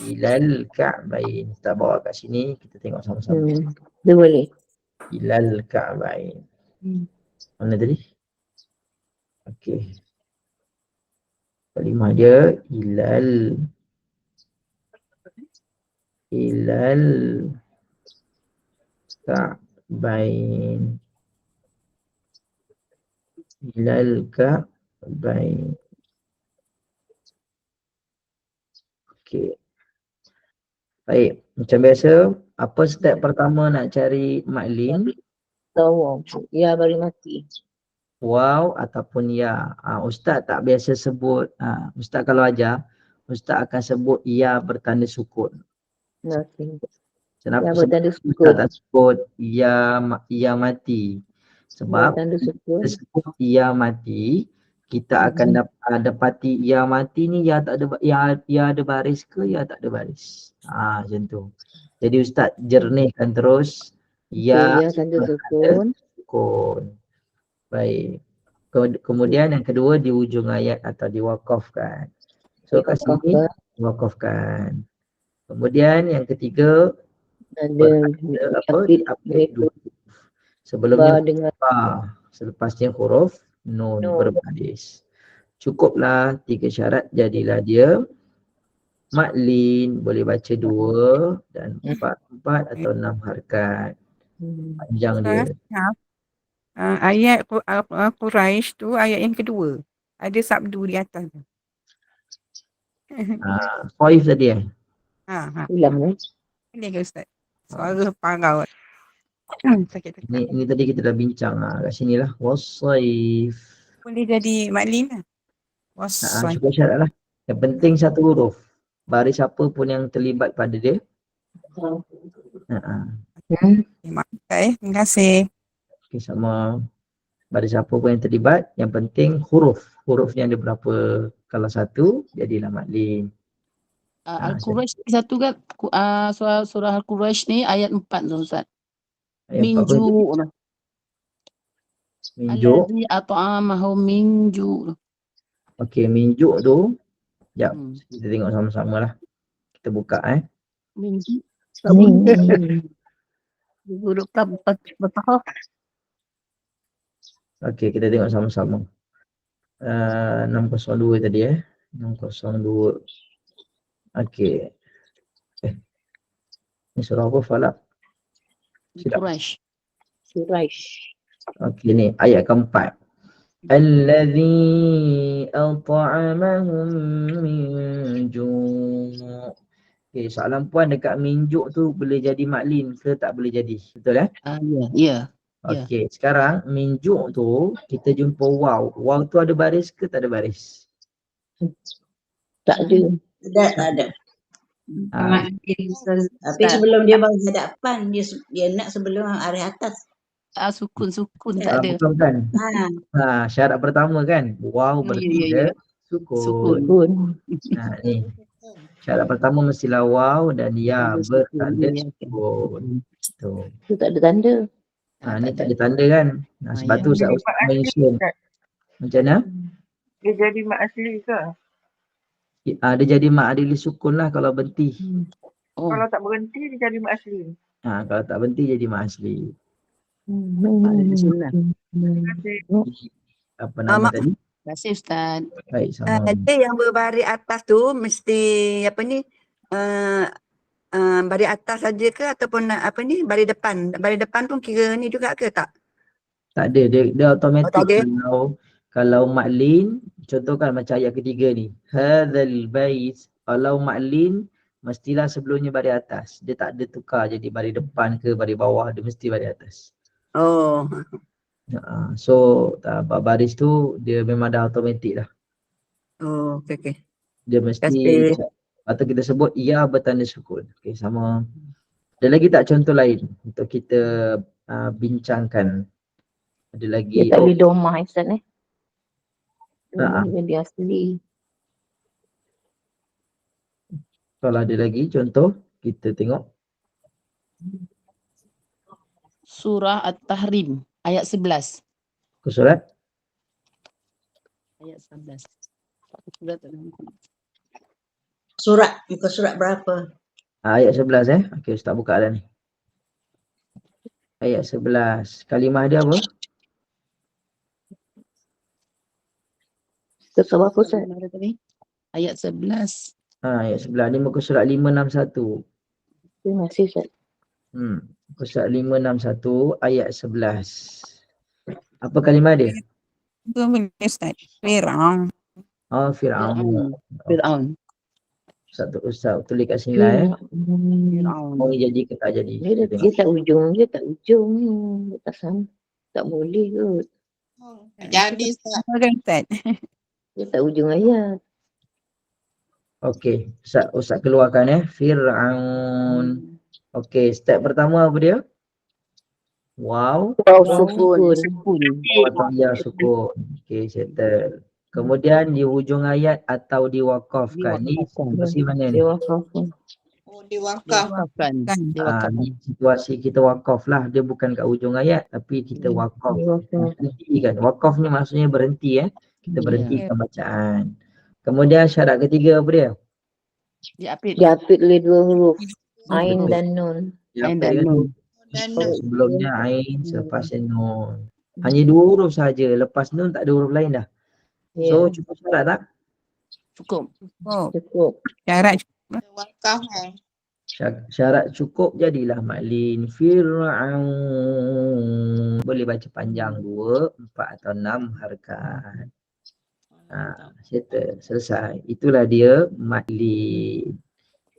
Ilal ka'bain. Kita bawa kat sini, kita tengok sama-sama. Dia boleh. Ilal ka'bain. Mana tadi? Okey. Kalimah dia ilal ka'bain. Ilal ka'bain. Okey. Baik, macam biasa, apa step pertama nak cari mad lin? Tahu. Ya baris mati. Waw ataupun ya. Ustaz tak biasa sebut. Ustaz kalau ajar, Ustaz akan sebut ya bertanda sukun. Kenapa? Ya bertanda Ustaz sukun. tak sebut ya mati. Sebab kita sebut ya mati, kita akan dapati ya mati ni ya tak ada ya ada baris ke ya tak ada baris. Macam tu. Jadi Ustaz jernihkan terus ya tanda sukun. Baik. Kemudian yang kedua di ujung ayat atau diwakafkan. So kat sini diwakafkan. Kemudian yang ketiga sebelumnya selepasnya huruf nun berbaris. Cukuplah 3 syarat, jadilah dia mad lin, boleh baca 2 dan 4 atau 6 harakat. Panjang dia. Ayat Quraisy tu ayat yang kedua. Ada sabdu di atas tu. Khaif tadi Ulang Boleh ke Ustaz? Suara parau. Sakit tekak. Ini tadi kita dah bincang kat sinilah. Wasaif. Boleh jadi maklin lah. Wasaif. Cukup syarat lah. Yang penting satu huruf. Baris apa pun yang terlibat pada dia. Terima kasih. Okay, sama. Baris apa pun yang terlibat. Yang penting huruf. Hurufnya ada berapa. Kalau satu, jadilah mad lin. Al-Quraisy satu kan, surah Al-Quraisy ni ayat 4 tu Ustaz. Minju. Allazi at'amahum minju. Okey, minju tu. Sekejap. Kita tengok sama-sama lah. Kita buka Minju. Huruf Fatahah. Okey, kita tengok sama-sama. 602 tadi 602. Okey. Ni surah apa? Falak? Quraisy. Okey, ni ayat keempat. Allazi at'amahum min ju'. Okey, soalan puan dekat minjuk tu boleh jadi maklin ke tak boleh jadi? Betul Ya. Okey, sekarang minjuk tu kita jumpa waw. Waw tu ada baris ke tak ada baris? Tak ada. Tak ada. Tapi sebelum dia bagi hadapan, dia nak sebelum hari atas. Sukun tak ada. Betul kan? Syarat pertama kan, wow berarti dia sukun. Ni syarat pertama mestilah wow dan ya bertanda sukun. Tu tak ada tanda. Ni tak ada tanda kan. Sebab tu Ustaz mention. Macam mana? Dia jadi mak asli ke? Dia jadi mak adili sukun lah kalau berhenti. Kalau tak berhenti dia jadi mak asli. Kalau tak berhenti jadi mak asli. Apa nama tadi? Terima kasih Ustaz. Baik, sama. Yang berbaris atas tu mesti apa ni? Baris atas saja ke ataupun baris depan? Baris depan pun kira ni juga ke tak? Tak ada, dia automatik. tak ada? Kalau maklin, contohkan macam ayat ketiga ni. Hadzal bait. Kalau maklin, mestilah sebelumnya baris atas. Dia tak ada tukar jadi baris depan ke baris bawah, dia mesti baris atas. So baris tu dia memang dah automatik dah. Okey. Dia mesti atau kita sebut ia bertanda sukun. Okey, sama. Ada lagi tak contoh lain untuk kita bincangkan? Ada lagi. Dia tak boleh domah Ustaz dia asli. Kalau ada lagi contoh, kita tengok. Surah At-Tahrim ayat 11. Ke surat? Ayat 11. Muka surat berapa? Ayat 11 Okey, Ustaz buka dah ni. Ayat 11. Kalimah dia apa? Surah apa Ustaz? Ayat 11. Ayat 11 ni muka surat 561. Terima kasih Ustaz. Muka surat 561 ayat 11. Apa kalimah dia? Itu boleh Ustaz. Fir'aun. Fir'aun. Fir'aun. Ustaz tulis kat sini lah Fir'aun. Mau jadi ke tak jadi? Dia tak ujung. Dia tak sama. Tak boleh kot. Jadi Ustaz. Dia tak ujung ayat. Okey, Ustaz keluarkan Fir'aun. Okey, step pertama apa dia? Wow. Sukun. Ya, sukun. Okey, settle. Kemudian di hujung ayat atau diwakafkan. Ni situasi mana ni? Diwakafkan. Situasi kita wakaf lah. Dia bukan kat hujung ayat tapi kita wakaf. Berhenti kan. Wakaf ni maksudnya berhenti Kita berhentikan bacaan. Kemudian syarat ketiga apa dia? Diapit oleh dua huruf. Ain dan nun. Sebelumnya ain, selepasnya nun. Hanya dua huruf saja. Lepas nun tak ada huruf lain dah. So cukup syarat tak? Cukup. Syarat Wakaf Syarat cukup jadilah maklin. Fir'aun. Boleh baca panjang 2, 4 atau 6 harakat. Selesai. Itulah dia maklin.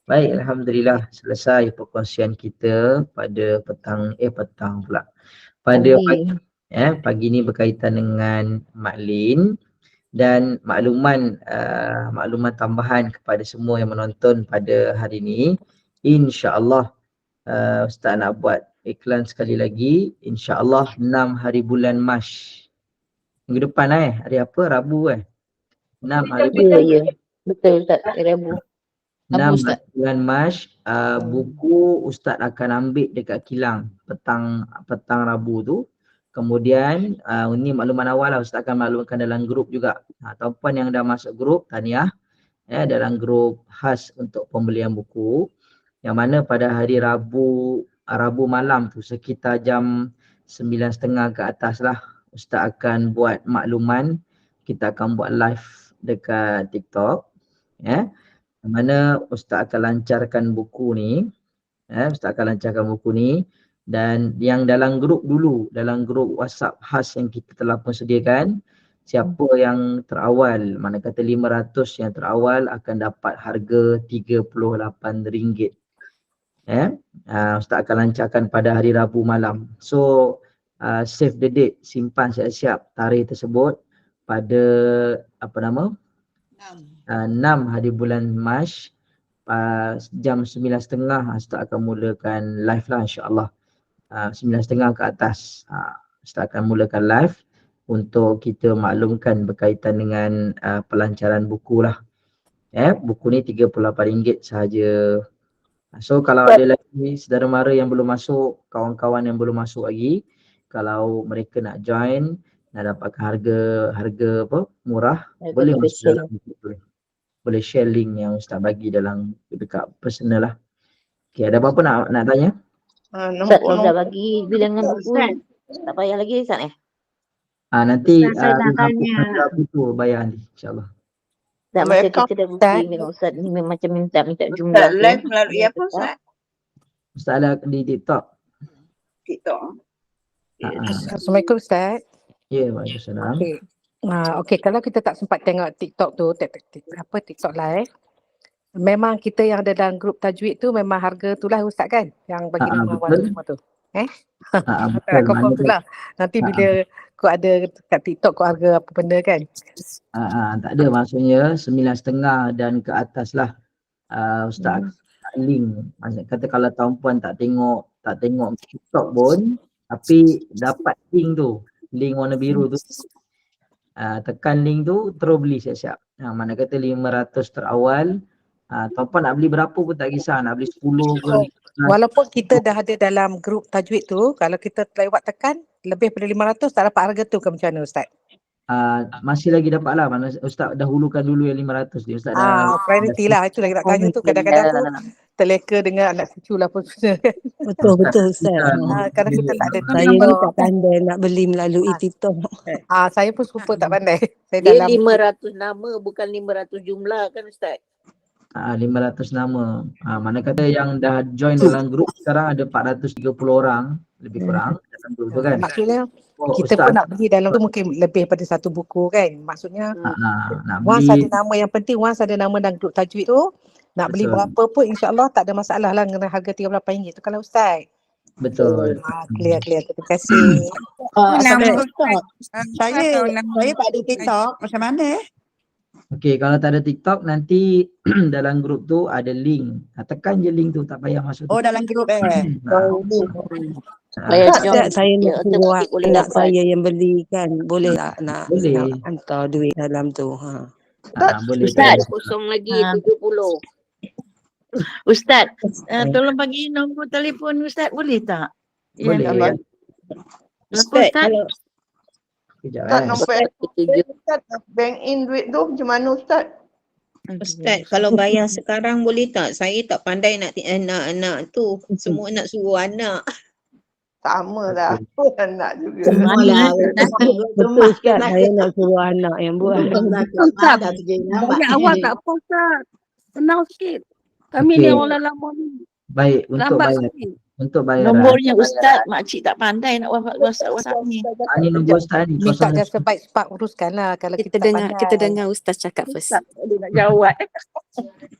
Baik, alhamdulillah selesai perkongsian kita pada petang pula. Pada pagi ni berkaitan dengan maklin dan makluman tambahan kepada semua yang menonton pada hari ini. InsyaAllah Ustaz nak buat iklan sekali lagi. InsyaAllah 6 hari bulan Mac. Minggu depan hari apa? Rabu 6 hari bulan. Ya. Betul Ustaz, Rabu. 6 hari bulan Mac, buku Ustaz akan ambil dekat kilang petang Rabu tu. Kemudian ini makluman awal lah, Ustaz akan maklumkan dalam grup juga. Ataupun yang dah masuk grup tahniah dalam grup khas untuk pembelian buku. Yang mana pada hari Rabu malam tu sekitar jam 9.30 ke atas lah Ustaz akan buat makluman. Kita akan buat live dekat TikTok. Yang mana Ustaz akan lancarkan buku ni. Dan yang dalam grup dulu, dalam grup WhatsApp khas yang kita telah pun sediakan, siapa yang terawal, mana kata 500 yang terawal akan dapat harga RM38. Ustaz akan lancarkan pada hari Rabu malam. So save the date, simpan siap-siap tarikh tersebut pada 6 hari bulan Mac jam 9.30 Ustaz akan mulakan live lah insyaAllah. 9.30 ke atas Ustaz akan mulakan live untuk kita maklumkan berkaitan dengan pelancaran buku lah. Buku ni RM38 sahaja. So kalau ada lagi saudara mara yang belum masuk, kawan-kawan yang belum masuk lagi, kalau mereka nak join, nak dapatkan harga apa murah, boleh masuk dalam buku. Boleh share link yang Ustaz bagi dalam dekat personal lah. Okay, ada apa-apa nak tanya? Ustaz, kalau dah bagi bilangan buku, tak payah lagi Ustaz Nanti Ustaz, saya nak tanya. Apa tu bayar nanti insyaAllah. Tak, macam kita dah bukti dengan Ustaz ni macam minta jumlah Ustaz tu. live melalui apa Ustaz? Ustaz ada di TikTok. TikTok. Assalamualaikum Ustaz. Ya, waalaikumsalam. Okey, kalau kita tak sempat tengok TikTok tu, TikTok live, memang kita yang ada dalam grup tajwid tu memang harga tu lah Ustaz kan? Yang bagi nama tu semua tu. Betul. Confirm tu lah. Nanti bila kau ada kat TikTok kau harga apa benda kan? Tak ada, maksudnya 9.30 dan ke atas lah. Ustaz link. Maksud kata kalau tuan-puan tak tengok TikTok pun, tapi dapat link tu, link warna biru tu. Tekan link tu terus beli siap-siap. Mana kata 500 terawal, tuan-puan nak beli berapa pun tak kisah, nak beli 10 ke 15. Walaupun kita dah ada dalam grup tajwid tu, kalau kita lewat tekan lebih pada 500 tak dapat harga tu ke macam mana Ustaz? Masih lagi dapat lah, mana Ustaz dahulukan dulu yang 500 ni. Ustaz priority lah, itu lagi nak tanya tu. Kadang-kadang tu terleka dengan anak cucu lah pun. Betul Ustaz. Kadang kita tak ada Saya ni tak pandai nak beli melalui TikTok. Saya pun super tak pandai. Saya Dia dalam 500 nama bukan 500 jumlah kan Ustaz? 500 nama. Mana kata yang dah join dalam grup sekarang ada 430 orang lebih kurang dalam grup tu kan. Maksudnya kita pun nak beli dalam tu mungkin lebih pada satu buku kan. Maksudnya nak once beli, ada nama, yang penting once ada nama dalam grup tajwid tu, nak beli berapa pun insyaAllah tak ada masalah lah dengan harga RM38 tu kalau Ustaz. betul. Clear. Terima kasih. Nama saya tak ada TikTok, macam mana? Okey, kalau tak ada TikTok nanti dalam grup tu ada link. Tekan je link tu, tak payah masuk. Oh, dalam grup Ustaz, saya nak suruh anak saya yang beli kan. Boleh tak nak hantar duit dalam tu? Boleh. Ustaz, kosong lagi 70. Ustaz, tolong bagi nombor telefon Ustaz boleh tak? Boleh. Ustaz, kalau Kejap Ustaz bank in duit tu macam mana Ustaz? Ustaz, kalau bayar sekarang boleh tak? Saya tak pandai nak tu. Semua nak suruh anak. Sama lah. Anak juga. Semualah. Betul Ustaz, saya nak suruh anak yang buat. Ustaz, banyak awak tak apa Ustaz. Senang sikit. Kami ni orang lama ni. Baik, untuk bayar. nombornya Ustaz, makcik tak pandai nak WhatsApp ni. Ini nombor Ustaz ni. Minta dia sebaik Spark uruskan lah kalau kita tak Kita dengar Ustaz cakap first. Tak boleh nak jawab.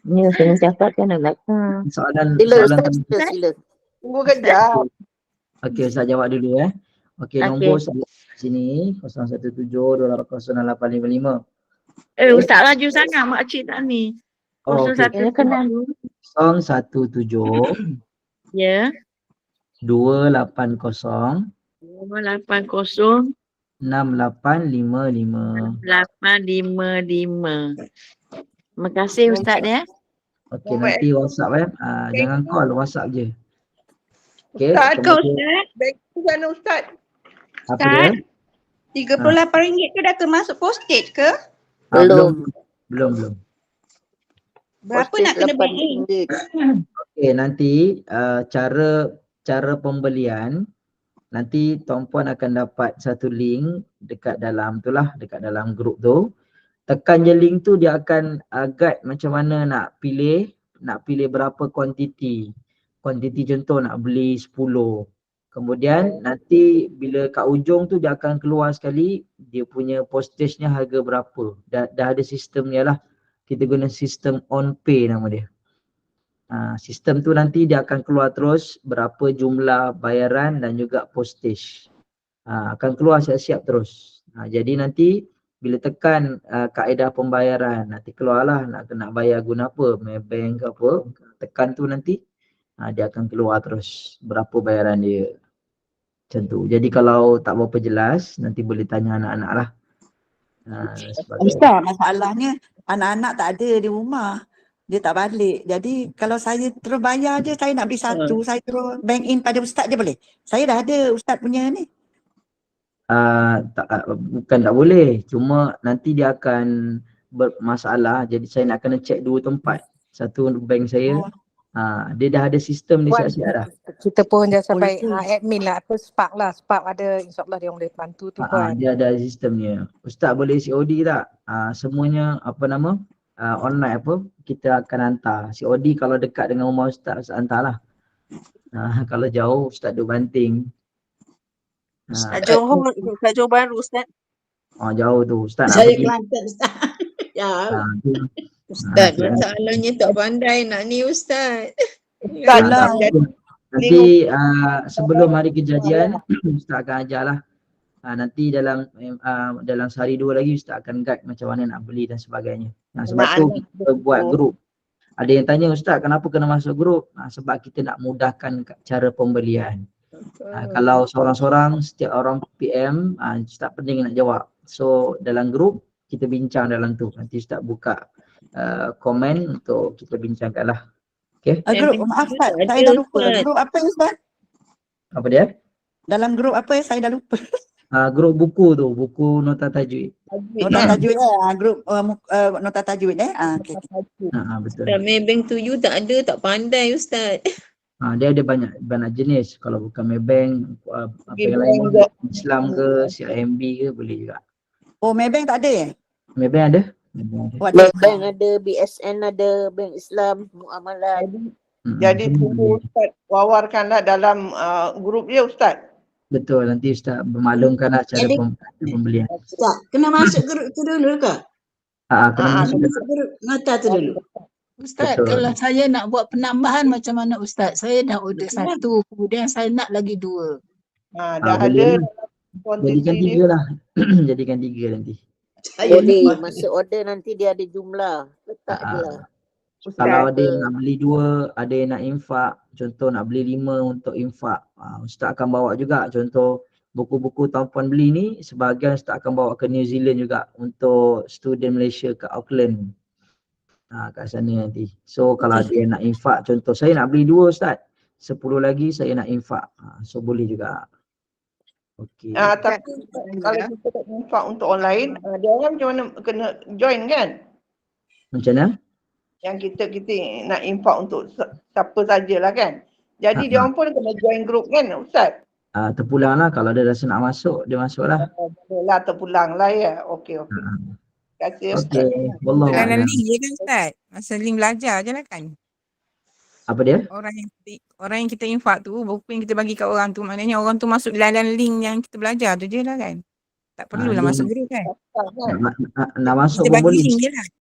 Ya, saya cakap kan nak belakang. Soalan Sila. Tunggu kejap. Okey, Ustaz jawab dulu Okey, nombor saya sini 017-280-855. Ustaz laju sangat makcik tak ni. 017 Ya. 280 280 6855. 855. Terima kasih Ustaz ya. Okey, nanti WhatsApp jangan call, WhatsApp je. Okey. Ustaz ke Ustaz? Bank tu sana Ustaz. Apa dia? RM38 tu dah termasuk postage ke? Belum. Berapa nak kena bank in? Okey, nanti cara pembelian nanti tuan-puan akan dapat satu link dekat dalam grup tu. Tekan je link tu, dia akan guide macam mana nak pilih berapa kuantiti. Kuantiti contoh nak beli 10. Kemudian nanti bila kat ujung tu dia akan keluar sekali dia punya postage-nya harga berapa. Dah ada sistemnya lah. Kita guna sistem on pay nama dia. Sistem tu nanti dia akan keluar terus berapa jumlah bayaran dan juga postage. Akan keluar siap-siap terus. Jadi nanti bila tekan kaedah pembayaran, nanti keluarlah nak bayar guna apa, Maybank ke apa, tekan tu nanti dia akan keluar terus berapa bayaran dia. Macam tu. Jadi kalau tak berapa jelas, nanti boleh tanya anak-anak lah. Ustaz, masalahnya anak-anak tak ada di rumah. Dia tak balik. Jadi kalau saya terus bayar je, saya nak beli satu, saya terus bank in pada ustaz je boleh? Saya dah ada ustaz punya ni. Bukan tak boleh. Cuma nanti dia akan bermasalah. Jadi saya nak kena check 2 tempat. Satu bank saya. Dia dah ada sistem dia siap-siap dah. Kita pun jangan sampai admin lah, apa Spark lah. Spark ada, insyaAllah dia boleh bantu tu kan. Dia ada sistemnya. Ustaz boleh COD tak? Semuanya online apa, kita akan hantar. COD kalau dekat dengan rumah Ustaz hantar lah. Kalau jauh Ustaz duduk Banting. Kat Johor, kat Johor Bahru Ustaz. Jauh tu. Ustaz nak Saya pergi. Kelantan Ustaz. Jauh. Ustaz, masalahnya tak pandai nak ni Ustaz. Nanti sebelum hari kejadian Ustaz akan ajar lah. Nanti dalam sehari 2 lagi Ustaz akan guide macam mana nak beli dan sebagainya. Sebab tu kita buat grup. Ada yang tanya Ustaz kenapa kena masuk grup? Sebab kita nak mudahkan cara pembelian. Kalau seorang-seorang, setiap orang PM, Ustaz pening nak jawab. So dalam grup kita bincang dalam tu. Nanti Ustaz buka komen untuk kita bincangkan lah. Okay? Grup, maaf Ustaz, saya dah lupa. Grup apa Ustaz? Apa dia? Dalam grup apa saya dah lupa. Grup buku tu, buku nota tajwid. Nota tajwid grup nota tajwid okey. Betul. Maybank to you tak ada, tak pandai Ustaz. Dia ada banyak jenis. Kalau bukan Maybank, apa yang lain, Islam ke, CIMB ke boleh juga. Oh, Maybank tak ada ya? Maybank ada. Maybank ada, BSN ada, Bank Islam, Muamalat. Jadi tunggu Ustaz wawarkanlah dalam grup dia Ustaz. Betul, nanti Ustaz bermaklumkanlah cara pembelian. Ustaz, kena masuk grup tu dulu ke? Kena masuk grup nota tu dulu. Ustaz, betul. kalau saya nak buat penambahan macam mana Ustaz? Saya dah order 1, kemudian saya nak lagi 2. Dah ada. Jadikan 3 lah. Jadikan 3 nanti. Boleh, masa order nanti dia ada jumlah. Letak je lah. Kalau ada yang nak beli 2, ada yang nak infak, contoh nak beli 5 untuk infak, Ustaz akan bawa juga. Contoh buku-buku tahun puan beli ni, sebahagian Ustaz akan bawa ke New Zealand juga untuk student Malaysia ke Auckland. Kat sana nanti. So kalau ada yang nak infak, contoh saya nak beli 2 Ustaz, 10 lagi saya nak infak. So boleh juga. Okey. Tapi kalau kita tak infak untuk online, dia orang macam mana kena join kan? Macam mana? Yang kita nak infak untuk siapa sajalah kan. Jadi dia orang pun kena join group kan Ustaz? Terpulang lah, kalau dia rasa nak masuk, dia masuk lah. Bolehlah terpulang lah ya. Okey. Terima kasih Ustaz. Dalam link je kan Ustaz? Masa link belajar je lah kan? Apa dia? Orang yang kita infak tu, buku yang kita bagi kat orang tu, maknanya orang tu masuk dalam link yang kita belajar tu je lah kan? Tak perlulah masuk group kan? Nak masuk kita pun bagi boleh. link je lah.